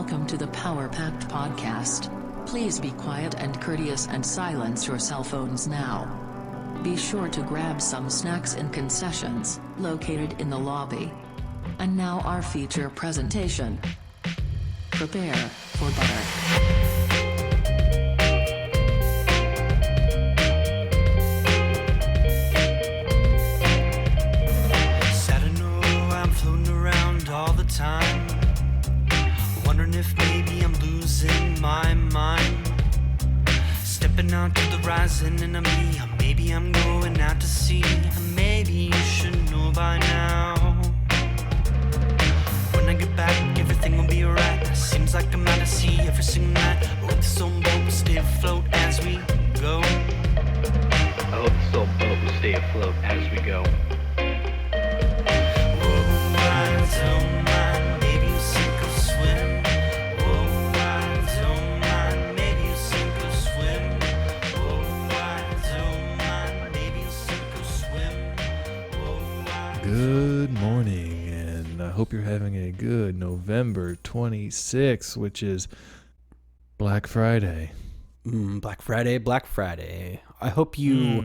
welcome to the Power Packed Podcast. Please be quiet and courteous and silence your cell phones now. Be sure to grab some snacks and concessions, located in the lobby. And now our feature presentation. Prepare for butter. Time, wondering if maybe I'm losing my mind. Stepping out to the rising enemy, or maybe I'm going out to sea. Maybe you should know by now. When I get back, everything will be alright. Seems like I'm out to sea every single night. I hope this old boat will stay afloat as we go. I hope this old boat will stay afloat as we go. Whoa, I don't Good morning, and I hope you're having a good November 26th, which is Black Friday. Black Friday. I hope you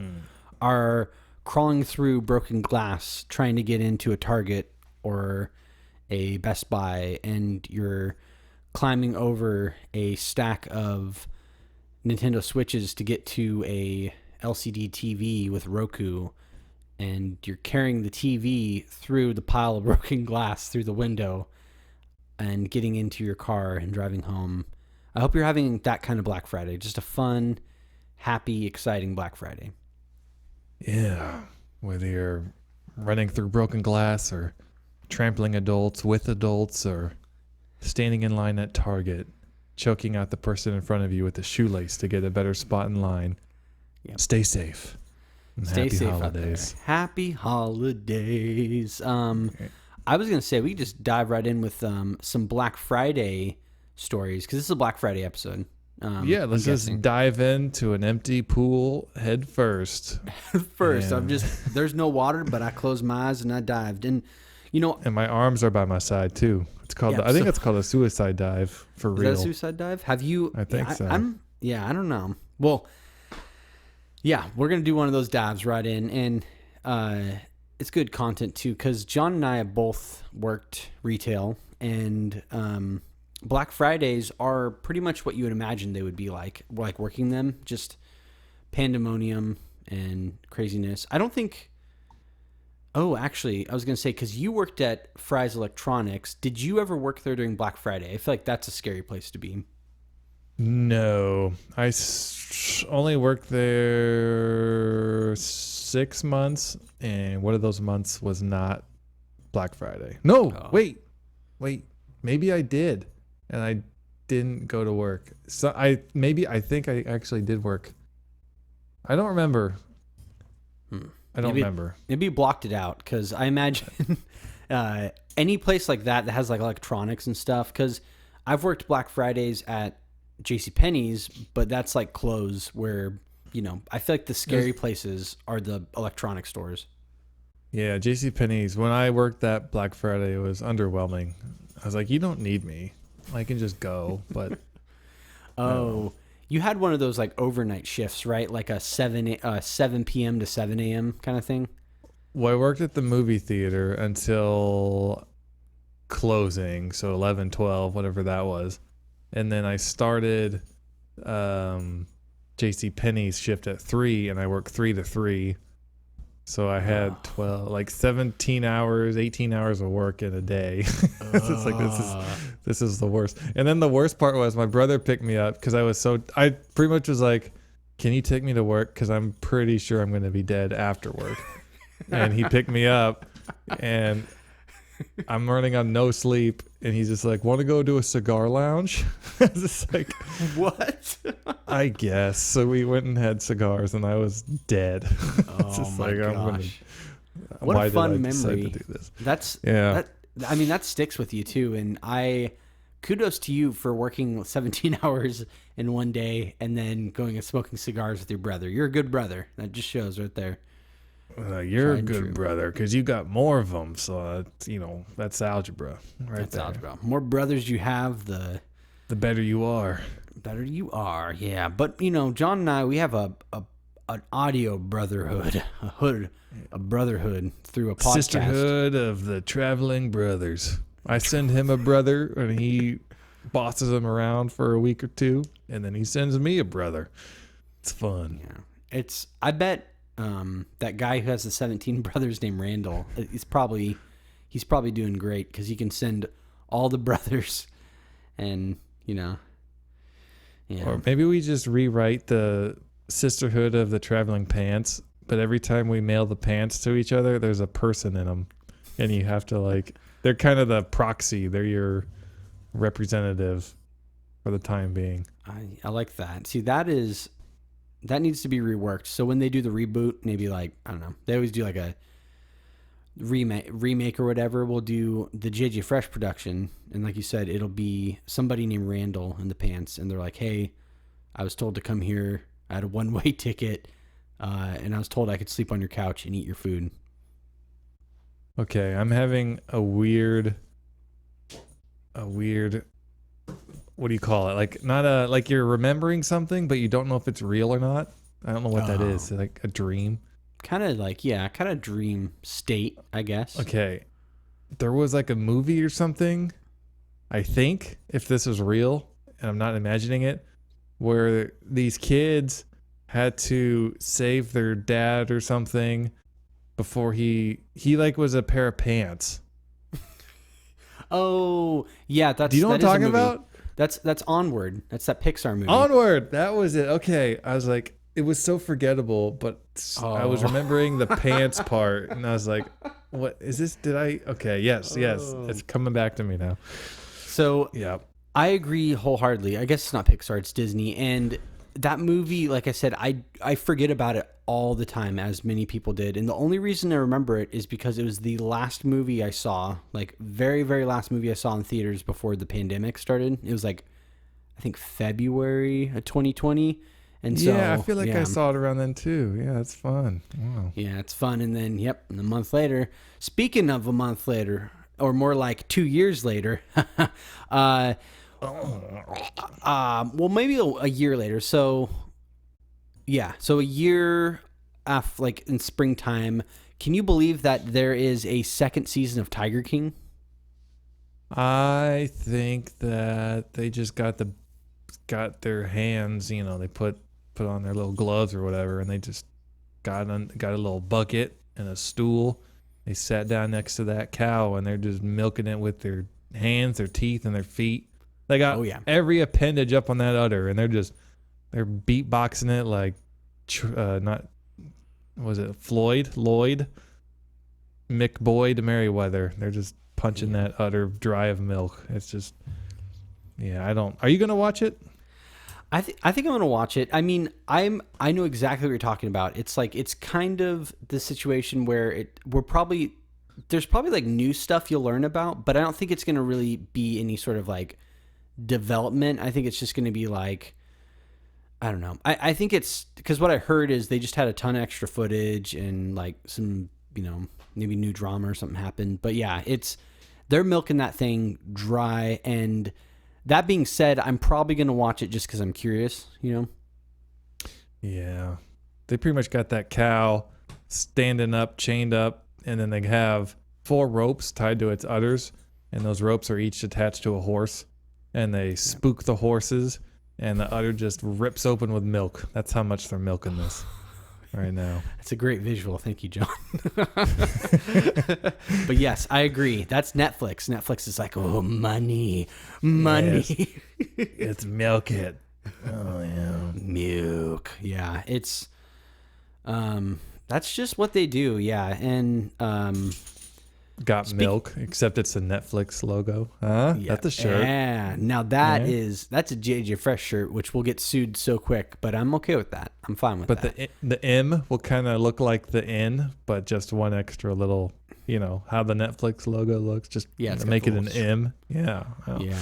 are crawling through broken glass trying to get into a Target or a Best Buy, and you're climbing over a stack of Nintendo Switches to get to a LCD TV with Roku, and you're carrying the TV through the pile of broken glass through the window and getting into your car and driving home. I hope you're having that kind of Black Friday. Just a fun, happy, exciting Black Friday. Yeah. Whether you're running through broken glass or trampling adults with adults or standing in line at Target, choking out the person in front of you with a shoelace to get a better spot in line. Yep. Stay safe. Stay happy safe holidays. out there. Happy holidays. I was going to say we could just dive right in with some Black Friday stories, because this is a Black Friday episode. Let's just dive into an empty pool head first. First, there's no water, but I closed my eyes and I dived. And, and my arms are by my side too. It's called, I think it's called a suicide dive for real. Is that a suicide dive? Have you? I think so. I don't know. Well, yeah, we're going to do one of those dives right in, and it's good content too, because John and I have both worked retail, and Black Fridays are pretty much what you would imagine they would be like working them, just pandemonium and craziness. I don't think... Oh, actually, I was going to say, because you worked at Fry's Electronics, did you ever work there during Black Friday? I feel like that's a scary place to be. No, I only worked there 6 months, and one of those months was not Black Friday. No, wait, maybe I did, and I didn't go to work. So I think I actually did work. I don't remember. I don't remember. Maybe you blocked it out, because I imagine any place like that has like electronics and stuff, because I've worked Black Fridays at JCPenney's, but that's like clothes, where, I feel like the scary places are the electronic stores. Yeah, JCPenney's, when I worked that Black Friday, it was underwhelming. I was like, you don't need me. I can just go, but... You had one of those like overnight shifts, right? Like a 7 p.m. to 7 a.m. kind of thing? Well, I worked at the movie theater until closing, so 11, 12, whatever that was. And then I started JCPenney's shift at 3, and I worked 3 to 3. So I had 17 hours, 18 hours of work in a day. It's like, this is the worst. And then the worst part was my brother picked me up, because I pretty much was like, can you take me to work? Because I'm pretty sure I'm going to be dead after work. And he picked me up, and I'm running on no sleep, and he's just like, want to go to a cigar lounge? I was just like, what? I guess. So we went and had cigars, and I was dead. Oh my gosh. What why a fun did I memory. decide to do this? That sticks with you too. And kudos to you for working 17 hours in one day and then going and smoking cigars with your brother. You're a good brother. That just shows right there. You're a good brother, because you got more of them. So, that's algebra. That's algebra. More brothers you have, the The better you are. Better you are, yeah. But you know, John and I, we have an audio brotherhood, a brotherhood through a podcast. Sisterhood of the Traveling Brothers. I send him a brother, and he bosses him around for a week or two, and then he sends me a brother. It's fun. Yeah, I bet that guy who has the 17 brothers named Randall, he's probably doing great because he can send all the brothers, and you know. Yeah. Or maybe we just rewrite the Sisterhood of the Traveling Pants, but every time we mail the pants to each other, there's a person in them. And you have to, like, they're kind of the proxy. They're your representative for the time being. I like that. See, that needs to be reworked. So when they do the reboot, maybe like, I don't know, they always do like a remake or whatever. We'll do the JJ Fresh production, and like you said, it'll be somebody named Randall in the pants, and they're like, hey, I was told to come here. I had a one-way ticket, and I was told I could sleep on your couch and eat your food. Okay, I'm having a weird, what do you call it? Like, not like you're remembering something, but you don't know if it's real or not. I don't know what that is. Like a dream. Kind of dream state, I guess. Okay. There was like a movie or something, I think, if this is real, and I'm not imagining it, where these kids had to save their dad or something before he like was a pair of pants. Oh, yeah, that's Do you know what I'm talking about? That's Onward. That's that Pixar movie. Onward. That was it. Okay. I was like, it was so forgettable, but I was remembering the pants part, and I was like, what is this? Okay, yes. It's coming back to me now. So, yeah. I agree wholeheartedly. I guess it's not Pixar, it's Disney. And that movie, like I said, I forget about it all the time, as many people did. And the only reason I remember it is because it was the last movie I saw, like very, very last movie I saw in theaters before the pandemic started. It was like, I think February of 2020. And so, I feel like I saw it around then too. Yeah, it's fun. Wow. Yeah, it's fun. And then, and a month later, speaking of a month later, or more like 2 years later, well, maybe a year later. So, so a year after, like in springtime, can you believe that there is a second season of Tiger King? I think that they just got their hands, they put on their little gloves or whatever, and they just got a little bucket and a stool. They sat down next to that cow, and they're just milking it with their hands, their teeth, and their feet. They got every appendage up on that udder, and they're beatboxing it like, Lloyd, Mick Boyd, Merriweather. They're just punching that udder dry of milk. It's just, are you gonna watch it? I think I'm gonna watch it. I mean, I know exactly what you're talking about. It's like, it's kind of the situation where there's probably like new stuff you'll learn about, but I don't think it's gonna really be any sort of like development. I think it's just gonna be like, I don't know. I think it's because what I heard is they just had a ton of extra footage and like some, maybe new drama or something happened. But yeah, they're milking that thing dry. And that being said, I'm probably going to watch it just because I'm curious, Yeah. They pretty much got that cow standing up, chained up, and then they have 4 ropes tied to its udders, and those ropes are each attached to a horse, and they spook the horses, and the udder just rips open with milk. That's how much they're milking this right now. That's a great visual. Thank you, John. But yes, I agree. That's Netflix. Netflix is like, oh, money. Yes. It's milk it. Oh, yeah. Milk. Yeah, it's, that's just what they do. Yeah. And, got milk, except it's a Netflix logo. Huh? Yeah, that's a shirt. Yeah. Now that's a JJ Fresh shirt, which will get sued so quick, but I'm okay with that. I'm fine with that. But the M will kind of look like the N, but just one extra little, how the Netflix logo looks. Just make it an M. Yeah. Oh. Yeah.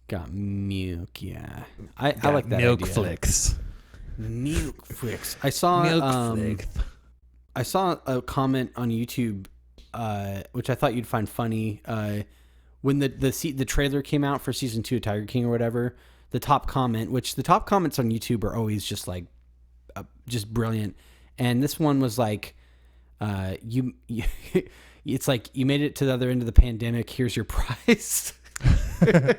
Got milk. Yeah. I like that milk idea. Flicks. Milk Flicks. I saw a comment on YouTube, which I thought you'd find funny, when the trailer came out for season 2 of Tiger King or whatever, the top comment, which the top comments on YouTube are always just like, just brilliant. And this one was like, you it's like, you made it to the other end of the pandemic. Here's your prize. And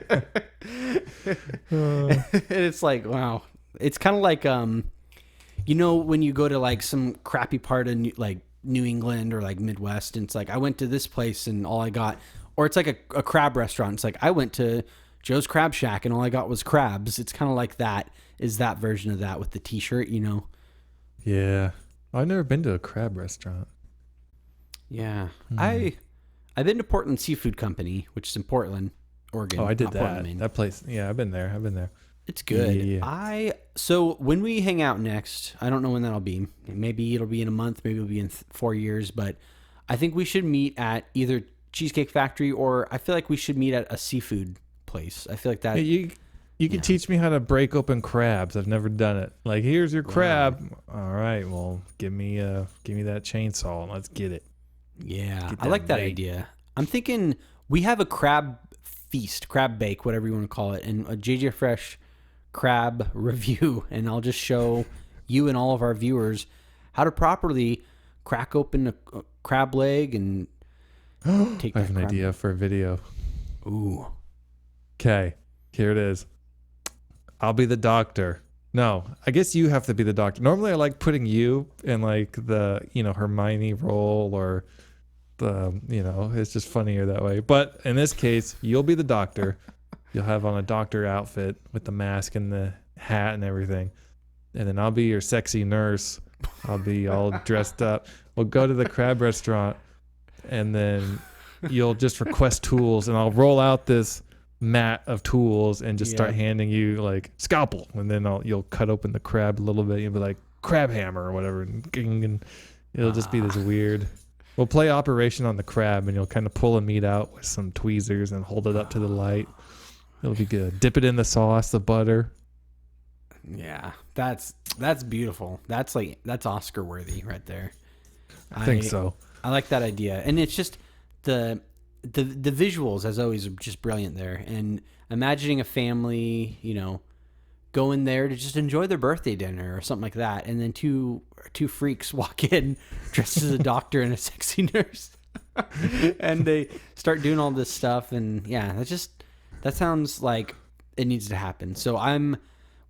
it's like, wow. It's kind of like, you know, when you go to like some crappy part of New England or like Midwest, and it's like, I went to this place and all I got, or it's like a crab restaurant. It's like, I went to Joe's Crab Shack and all I got was crabs. It's kind of like that, is that version of that with the t-shirt, you know? Yeah. I've never been to a crab restaurant. Yeah. I've been to Portland Seafood Company, which is in Portland, Oregon. Oh, I did not Portland, that. Maine. That place. Yeah, I've been there. It's good. Yeah. So when we hang out next, I don't know when that'll be. Maybe it'll be in a month. Maybe it'll be in 4 years. But I think we should meet at either Cheesecake Factory, or I feel like we should meet at a seafood place. I feel like that. Hey, you can teach me how to break open crabs. I've never done it. Like, here's your crab. All right, well, give me that chainsaw and let's get it. Yeah, I like that idea. I'm thinking we have a crab feast, crab bake, whatever you want to call it, and a JJ Fresh crab review, and I'll just show you and all of our viewers how to properly crack open a crab leg and take. I have an idea for a video. Ooh. Okay, here it is. I'll be the doctor. No, I guess you have to be the doctor. Normally I like putting you in like the, Hermione role, or the, it's just funnier that way. But in this case, you'll be the doctor. You'll have on a doctor outfit with the mask and the hat and everything. And then I'll be your sexy nurse. I'll be all dressed up. We'll go to the crab restaurant, and then you'll just request tools, and I'll roll out this mat of tools and just start handing you like scalpel, and then you'll cut open the crab a little bit. You'll be like, crab hammer or whatever, and it'll just be this weird. We'll play operation on the crab, and you'll kind of pull the meat out with some tweezers and hold it up to the light. It'll be good. Dip it in the sauce, the butter. Yeah, that's beautiful. That's Oscar worthy right there. I think so. I like that idea, and it's just the visuals, as always, are just brilliant there. And imagining a family, going there to just enjoy their birthday dinner or something like that, and then two freaks walk in dressed as a doctor and a sexy nurse, and they start doing all this stuff. And yeah, that sounds like it needs to happen. So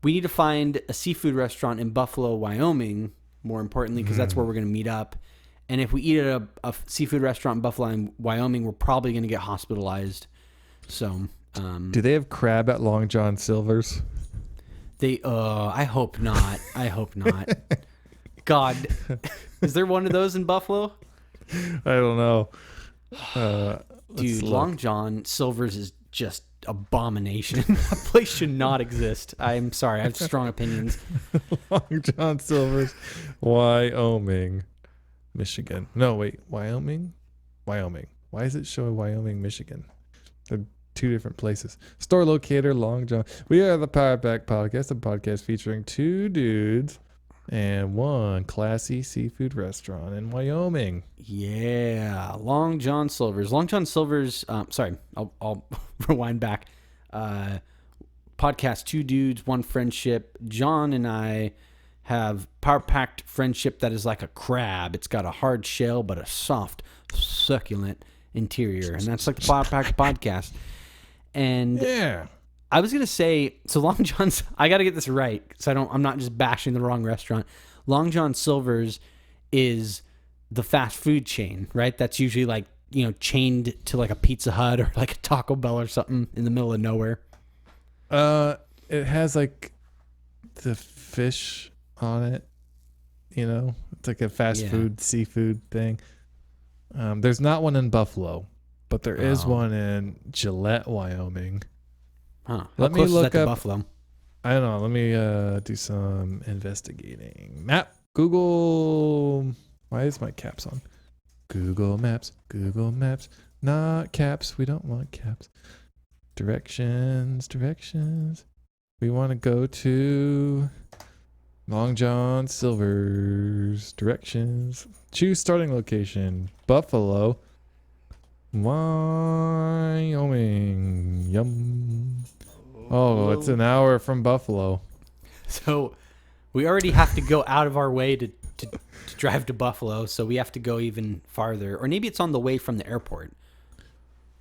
we need to find a seafood restaurant in Buffalo, Wyoming, more importantly, because that's where we're going to meet up. And if we eat at a seafood restaurant in Buffalo and Wyoming, we're probably going to get hospitalized. So, do they have crab at Long John Silver's? I hope not. I hope not. God, is there one of those in Buffalo? I don't know. Dude, Long John Silver's is just abomination. That place should not exist. I'm sorry. I have strong opinions. Long John Silver's, Wyoming. Michigan. No, wait. Wyoming. Why is it showing Wyoming, Michigan? They're two different places. Store locator, Long John. We are the Power Pack Podcast, a podcast featuring two dudes and one classy seafood restaurant in Wyoming. Yeah, Long John Silver's. Long John Silver's. Sorry, I'll rewind back. Podcast, two dudes, one friendship. John and I have power-packed friendship that is like a crab. It's got a hard shell, but a soft, succulent interior. And that's like the Power-Packed Podcast. And yeah, I was going to say, so Long John's, I got to get this right, so I'm not just bashing the wrong restaurant. Long John Silver's is the fast food chain, right? That's usually like, chained to like a Pizza Hut or like a Taco Bell or something in the middle of nowhere. It has like the fish on it, it's like a fast food seafood thing. There's not one in Buffalo, but there is one in Gillette, Wyoming. Huh. Let me look up Buffalo. I don't know. Let me do some investigating. Map. Google. Why is my caps on? Google Maps. Not caps. We don't want caps. Directions. We want to go to Long John Silver's. Directions. Choose starting location. Buffalo, Wyoming. Yum. Oh, it's an hour from Buffalo. So we already have to go out of our way to drive to Buffalo, so we have to go even farther. Or maybe it's on the way from the airport.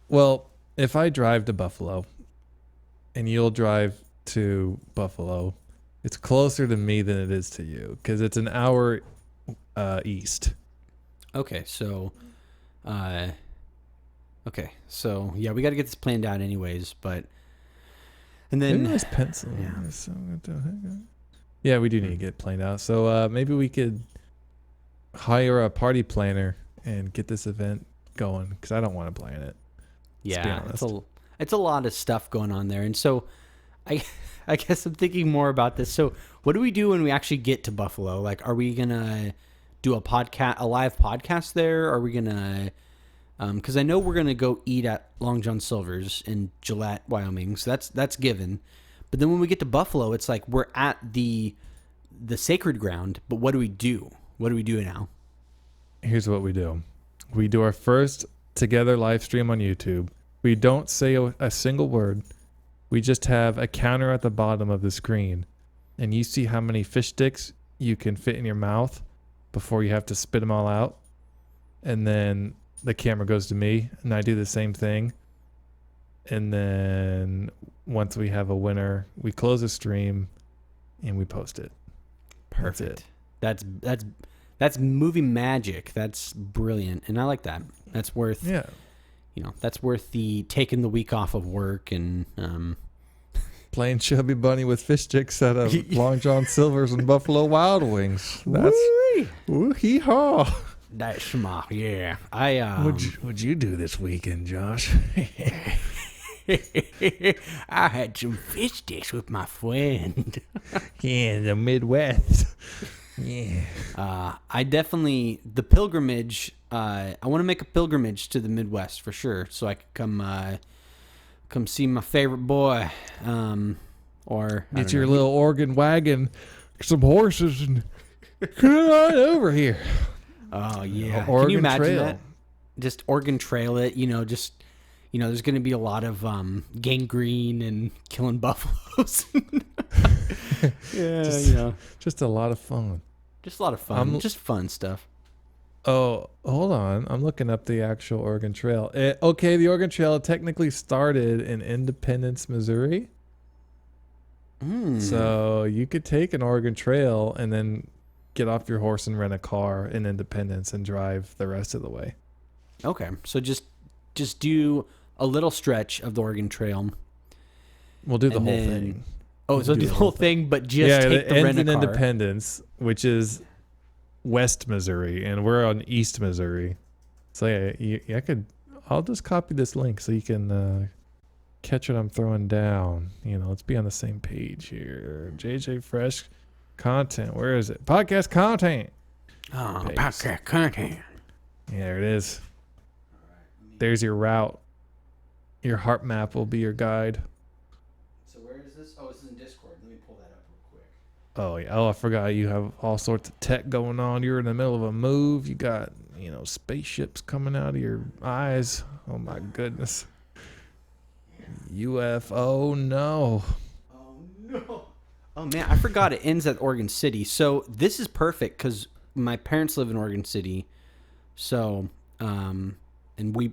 Well, if I drive to Buffalo and you'll drive to Buffalo, it's closer to me than it is to you because it's an hour east. Okay, so yeah, we got to get this planned out anyways, but and then Maybe it's pencil. Yeah, we do need to get planned out. So maybe we could hire a party planner and get this event going because I don't want to plan it. yeah, it's a lot of stuff going on there, and so I guess I'm thinking more about this. So what do we do when we actually get to Buffalo? Like, are we gonna do a live podcast there? Are we gonna because I know we're gonna go eat at Long John Silver's in Gillette, Wyoming, so that's given. But then when we get to Buffalo, it's like we're at the sacred ground. But what do we do? What do we do now? Here's what we do. We do our first together live stream on YouTube. We don't say a single word. We just have a counter at the bottom of the screen. And you see how many fish sticks you can fit in your mouth before you have to spit them all out. And then the camera goes to me and I do the same thing. And then once we have a winner, we close the stream and we post it. Perfect. That's movie magic. That's brilliant, and I like that. That's worth that's worth the taking the week off of work and playing Chubby Bunny with fish sticks at a Long John Silver's and Buffalo Wild Wings. That's hee haw. That's smart. Yeah, I What'd you do this weekend, Josh? I had some fish sticks with my friend. Yeah, the Midwest. Yeah. I definitely the pilgrimage. I want to make a pilgrimage to the Midwest for sure, so I could come see my favorite boy. Or Get your little Oregon wagon, some horses, and come on over here. Oh yeah, Oregon can you imagine Trail. that? Just Oregon Trail it. There's going to be a lot of gangrene and killing buffaloes. Just a lot of fun. Just a lot of fun. Just fun stuff. Oh, hold on. I'm looking up the actual Oregon Trail. Okay, the Oregon Trail technically started in Independence, Missouri. So you could take an Oregon Trail and then get off your horse and rent a car in Independence and drive the rest of the way. Okay, so just do a little stretch of the Oregon Trail. We'll do the whole thing. Oh, so do the whole thing, but just take the rent a car. Independence, which is West Missouri, and we're on East Missouri. So yeah, I'll just copy this link so you can catch what I'm throwing down. Let's be on the same page here. JJ Fresh content. Where is it? Podcast content. Oh, podcast content. Yeah, there it is. There's your route. Your heart map will be your guide. So where is this? Oh, it's in Discord. Let me pull that up real quick. Oh, yeah. Oh, I forgot you have all sorts of tech going on. You're in the middle of a move. You got, spaceships coming out of your eyes. Oh, my goodness. UFO, no. Oh, no. Oh, man, I forgot it ends at Oregon City. So this is perfect because my parents live in Oregon City. So, and we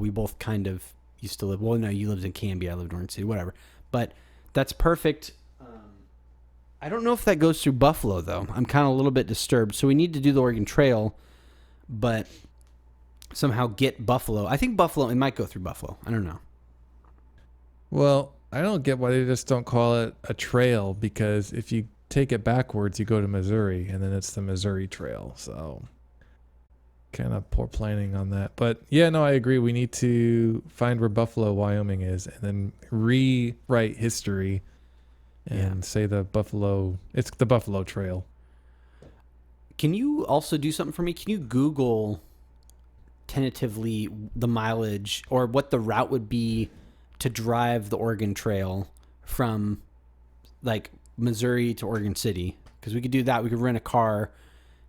both kind of used to live. Well, no, you lived in Canby. I lived in Oregon City, whatever. But that's perfect. I don't know if that goes through Buffalo, though. I'm kind of a little bit disturbed. So we need to do the Oregon Trail, but somehow get Buffalo. I think Buffalo, it might go through Buffalo. I don't know. Well, I don't get why they just don't call it a trail, because if you take it backwards, you go to Missouri, and then it's the Missouri Trail. So kind of poor planning on that. But yeah, no, I agree. We need to find where Buffalo, Wyoming is, and then rewrite history and say it's the Buffalo Trail. Can you also do something for me? Can you Google tentatively the mileage or what the route would be to drive the Oregon Trail from like Missouri to Oregon City? Because we could do that. We could rent a car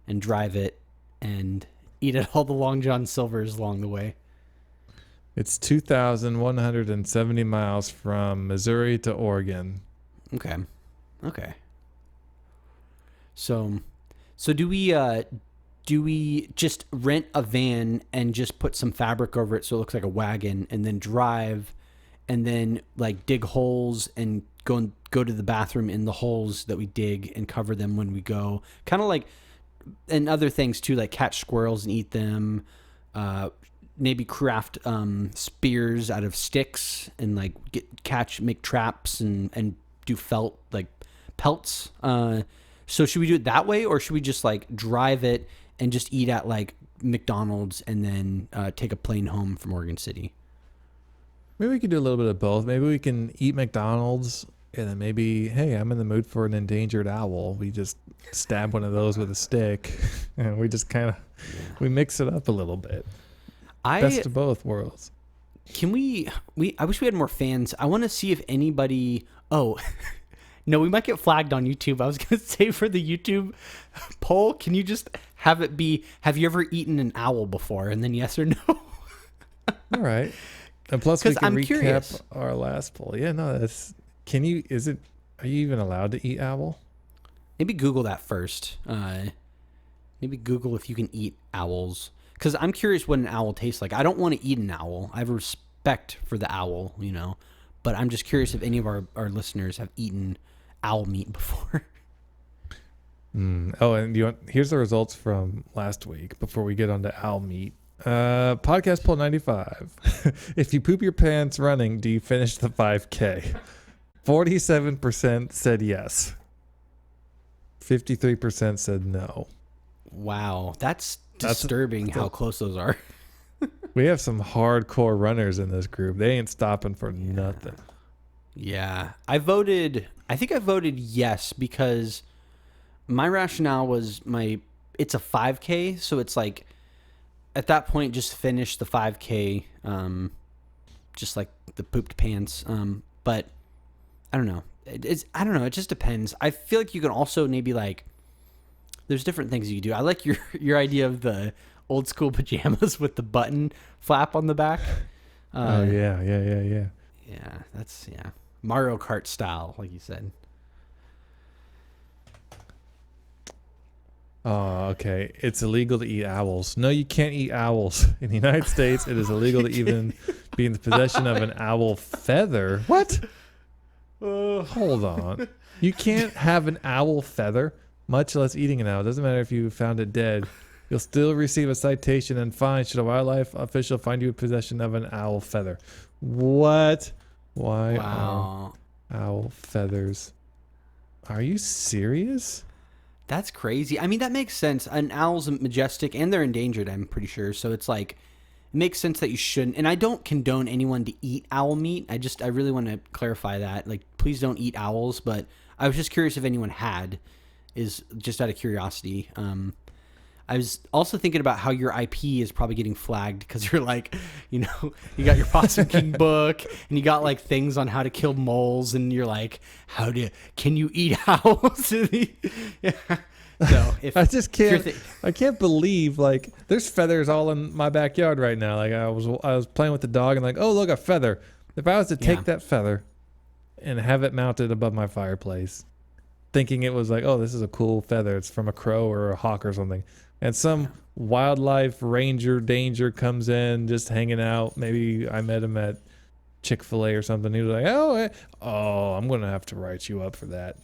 and drive it and eat at all the Long John Silver's along the way. It's 2,170 miles from Missouri to Oregon. Okay. So do we just rent a van and just put some fabric over it so it looks like a wagon, and then drive, and then like dig holes and go to the bathroom in the holes that we dig and cover them when we go, kind of like, and other things too, like catch squirrels and eat them, maybe craft spears out of sticks and like make traps and do felt like pelts. So should we do it that way, or should we just like drive it and just eat at like McDonald's and then take a plane home from Oregon City? Maybe we could do a little bit of both. Maybe we can eat McDonald's and then maybe, hey, I'm in the mood for an endangered owl. We just stab one of those with a stick and we just kind of, we mix it up a little bit. Best of both worlds. Can I wish we had more fans. I want to see if anybody, no, we might get flagged on YouTube. I was going to say, for the YouTube poll, can you just have it be, have you ever eaten an owl before? And then yes or no. All right. And plus we can I'm recap curious. our last poll. Yeah, no, are you even allowed to eat owl? Maybe Google that first. Maybe Google if you can eat owls. Because I'm curious what an owl tastes like. I don't want to eat an owl. I have respect for the owl, but I'm just curious if any of our listeners have eaten owl meat before. Oh, and here's the results from last week before we get on to owl meat. Podcast poll 95. If you poop your pants running, do you finish the 5K? 47% said yes. 53% said no. Wow, that's disturbing how close those are. We have some hardcore runners in this group. They ain't stopping for nothing. Yeah. I think I voted yes because my rationale was it's a 5K, so it's like at that point just finish the 5K, just like the pooped pants. But I don't know. I don't know. It just depends. I feel like you can also maybe like, there's different things you can do. I like your idea of the old school pajamas with the button flap on the back. Oh yeah. Yeah, that's Mario Kart style, like you said. Oh, okay. It's illegal to eat owls. No, you can't eat owls. In the United States, it is illegal to even be in the possession of an owl feather. What? Hold on. You can't have an owl feather, much less eating an owl. It doesn't matter if you found it dead. You'll still receive a citation and fine should a wildlife official find you in possession of an owl feather. What? Why Wow. are owl feathers? Are you serious? That's crazy. I mean, that makes sense. An owl's majestic and they're endangered, I'm pretty sure. So it's like, it makes sense that you shouldn't. And I don't condone anyone to eat owl meat. I really want to clarify that. Like, please don't eat owls. But I was just curious if anyone is just out of curiosity. I was also thinking about how your IP is probably getting flagged because you're like, you got your Possum King book and you got like things on how to kill moles and you're like, can you eat owls? Yeah. So I just can't. I can't believe like there's feathers all in my backyard right now. Like I was playing with the dog and like, oh look, a feather. If I was to take that feather and have it mounted above my fireplace, thinking it was like, oh, this is a cool feather. It's from a crow or a hawk or something. And some wildlife ranger danger comes in, just hanging out. Maybe I met him at Chick-fil-A or something. He was like, oh, I'm going to have to write you up for that.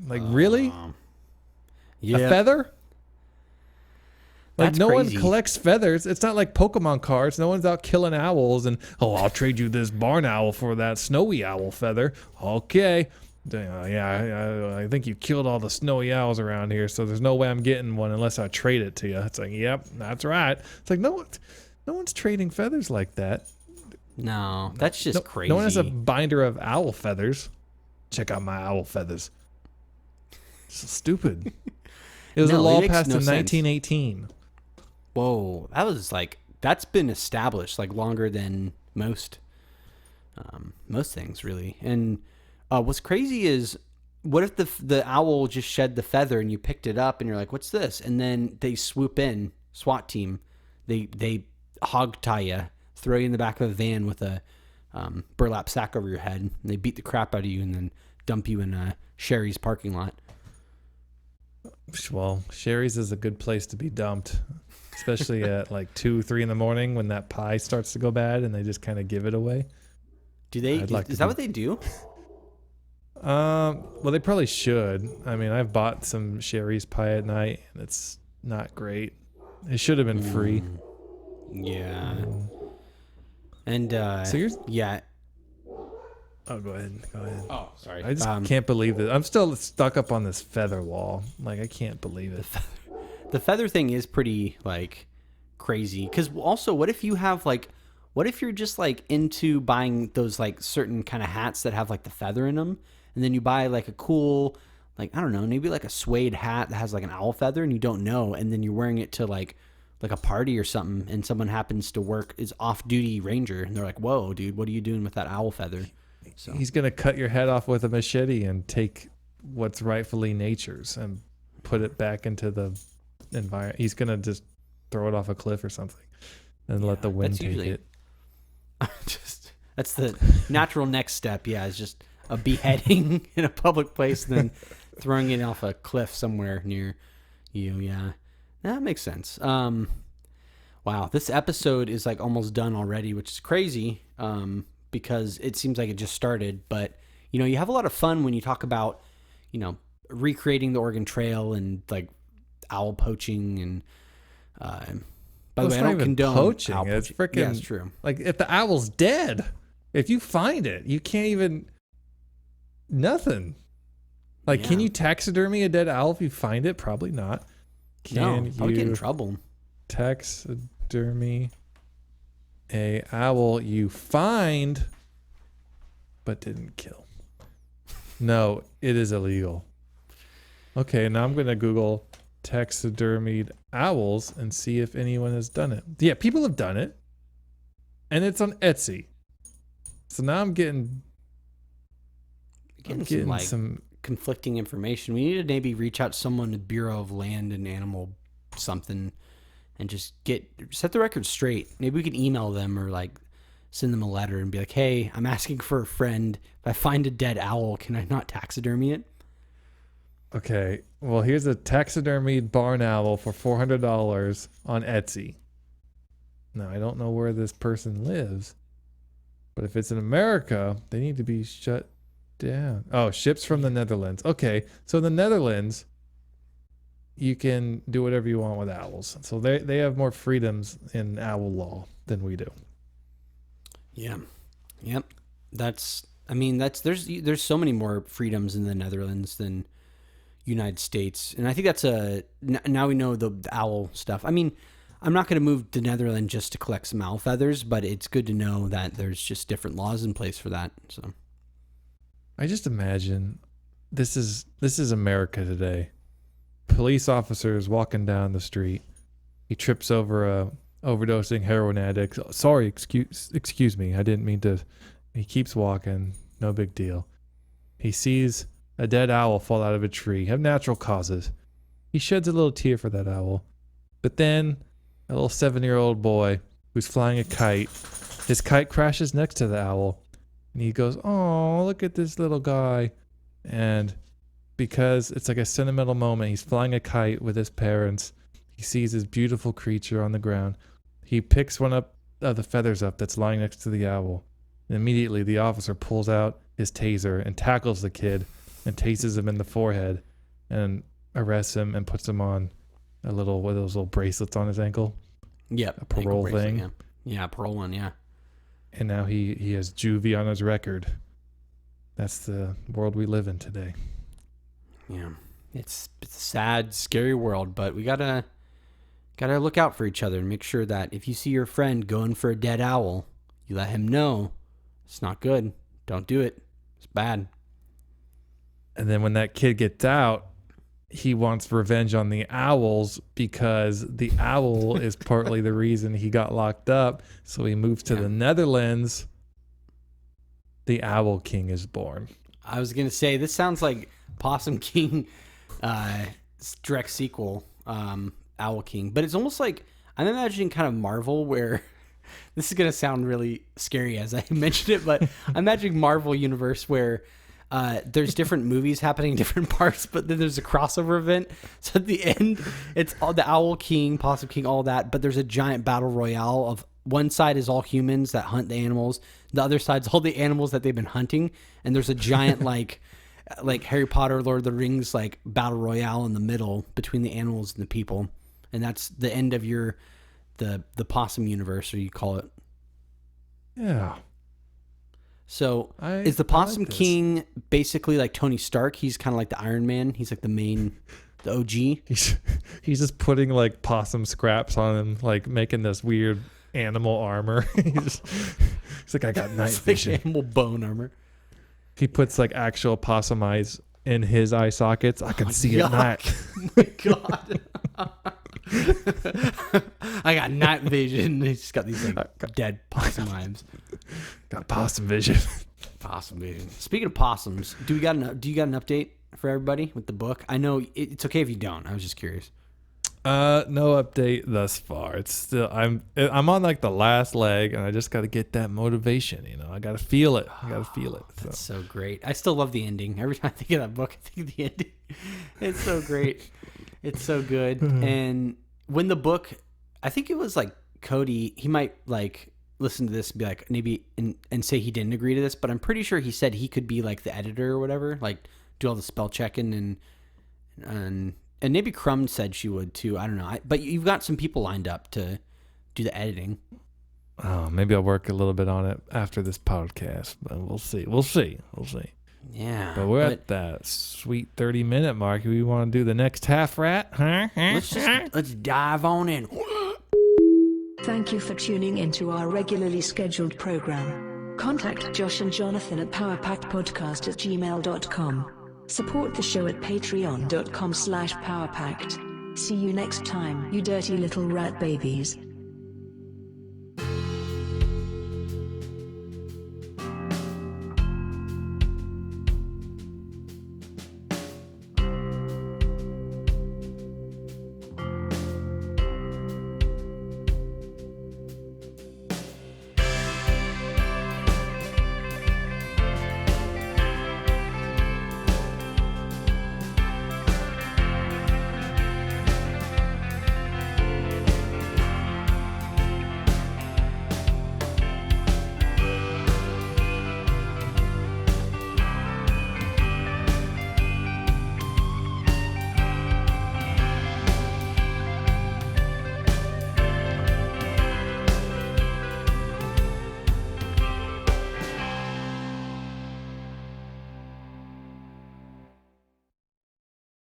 Like, really? Yeah. A feather? Like, That's no crazy. one collects feathers. It's not like Pokemon cards. No one's out killing owls and, I'll trade you this barn owl for that snowy owl feather. Okay. I think you killed all the snowy owls around here, so there's no way I'm getting one unless I trade it to you. It's like, yep, that's right. It's like, no one's trading feathers like that. No, that's just crazy. No one has a binder of owl feathers. Check out my owl feathers. It's stupid. It was a law passed in 1918. Whoa, that's been established like longer than most things really. And what's crazy is, what if the owl just shed the feather and you picked it up and you're like, what's this? And then they swoop in, SWAT team, they hog tie you, throw you in the back of a van with a burlap sack over your head. And they beat the crap out of you and then dump you in Sherry's parking lot. Well, Sherry's is a good place to be dumped, especially at like 2, 3 in the morning when that pie starts to go bad and they just kind of give it away. Do they? Is that what they do? Well, they probably should. I mean, I've bought some Sherry's pie at night, and it's not great. It should have been free. Yeah. And So you're... yeah. Oh, go ahead. Oh, sorry. I just can't believe that. I'm still stuck up on this feather wall. Like, I can't believe it. The feather thing is pretty like crazy. Because also, what if you're just like into buying those like certain kind of hats that have like the feather in them, and then you buy like a cool, like, I don't know, maybe like a suede hat that has like an owl feather, and you don't know, and then you're wearing it to like a party or something, and someone happens to work is off-duty ranger, and they're like, "Whoa, dude, what are you doing with that owl feather?" So He's gonna cut your head off with a machete and take what's rightfully nature's and put it back into the environment. He's gonna just throw it off a cliff or something and let the wind take it. That's the natural next step. Yeah, is just a beheading in a public place, and then throwing it off a cliff somewhere near you. Yeah, that makes sense. Wow, this episode is like almost done already, which is crazy. Because it seems like it just started, but you have a lot of fun when you talk about, recreating the Oregon Trail and like owl poaching and. By the way, I don't condone poaching. Owl It's poaching. freaking. Yeah, it's true. Like, if the owl's dead, if you find it, you can't even. Nothing. Like, can you taxidermy a dead owl if you find it? Probably not. Can you probably get in trouble? Taxidermy a owl you find but didn't kill. No, it is illegal. Okay, now I'm gonna Google taxidermied owls and see if anyone has done it. Yeah, people have done it, and it's on Etsy. So now I'm getting some conflicting information. We need to maybe reach out to someone at Bureau of Land and Animal something and just set the record straight. Maybe we can email them or like send them a letter and be like, "Hey, I'm asking for a friend. If I find a dead owl, can I not taxidermy it?" Okay, well, here's a taxidermied barn owl for $400 on Etsy. Now, I don't know where this person lives, but if it's in America, they need to be shut down. Oh, ships from the Netherlands. Okay, so the Netherlands, you can do whatever you want with owls. So they have more freedoms in owl law than we do. Yeah. Yep. There's so many more freedoms in the Netherlands than United States. And I think that's now we know the owl stuff. I mean, I'm not going to move to Netherlands just to collect some owl feathers, but it's good to know that there's just different laws in place for that. So I just imagine this is America today. Police officers walking down the street. He trips over a overdosing heroin addict. Sorry, excuse me. I didn't mean to. He keeps walking. No big deal. He sees a dead owl fall out of a tree. Have natural causes. He sheds a little tear for that owl. But then a little 7-year-old boy who's flying a kite. His kite crashes next to the owl. And he goes, "Oh, look at this little guy." And because it's like a sentimental moment, he's flying a kite with his parents. He sees this beautiful creature on the ground. He picks one of the feathers up that's lying next to the owl. And immediately the officer pulls out his taser and tackles the kid and tases him in the forehead and arrests him and puts him on one of those little bracelets on his ankle. Yep. A parole thing. Yeah, parole one, yeah. And now he has juvie on his record. That's the world we live in today. Yeah. It's a sad, scary world, but we gotta look out for each other and make sure that if you see your friend going for a dead owl, you let him know it's not good. Don't do it. It's bad. And then when that kid gets out, he wants revenge on the owls because the owl is partly the reason he got locked up. So he moves to the Netherlands. The Owl King is born. I was going to say, this sounds like Possum King direct sequel, Owl King. But it's almost like, I'm imagining kind of Marvel where This is gonna sound really scary as I mentioned it, but I'm imagining Marvel universe where there's different movies happening in different parts, but then there's a crossover event. So at the end, it's all the Owl King, Possum King, all that. But there's a giant battle royale of one side is all humans that hunt the animals, the other side's all the animals that they've been hunting, and there's a giant like Harry Potter, Lord of the Rings like battle royale in the middle between the animals and the people, and that's the end of your the possum universe, or you call it. Yeah. So is the Possum King basically like Tony Stark? He's kind of like the Iron Man. He's like the OG. He's just putting like possum scraps on him, like making this weird animal armor. he's like, I got night vision. Like animal bone armor. He puts like actual possum eyes in his eye sockets. I can see at night. Oh my God. I got night vision. He's just got these like dead possum eyes. Got possum vision. Possum vision. Speaking of possums, do you got an update for everybody with the book? I know it's okay if you don't. I was just curious. No update thus far. It's still I'm on like the last leg, and I just got to get that motivation. I got to feel it. That's so great. I still love the ending. Every time I think of that book, I think of the ending. It's so great. It's so good. And when the book, I think it was like Cody, he might like listen to this and be like maybe and say he didn't agree to this, but I'm pretty sure he said he could be like the editor or whatever, like do all the spell checking and maybe Crumb said she would too. I don't know. But you've got some people lined up to do the editing. Oh, maybe I'll work a little bit on it after this podcast, but we'll see. Yeah. But we're at that sweet 30-minute mark. We want to do the next half, Rat? Huh? Let's dive on in. Thank you for tuning into our regularly scheduled program. Contact Josh and Jonathan at powerpackedpodcast@gmail.com. Support the show at patreon.com/powerpacked. See you next time, you dirty little rat babies.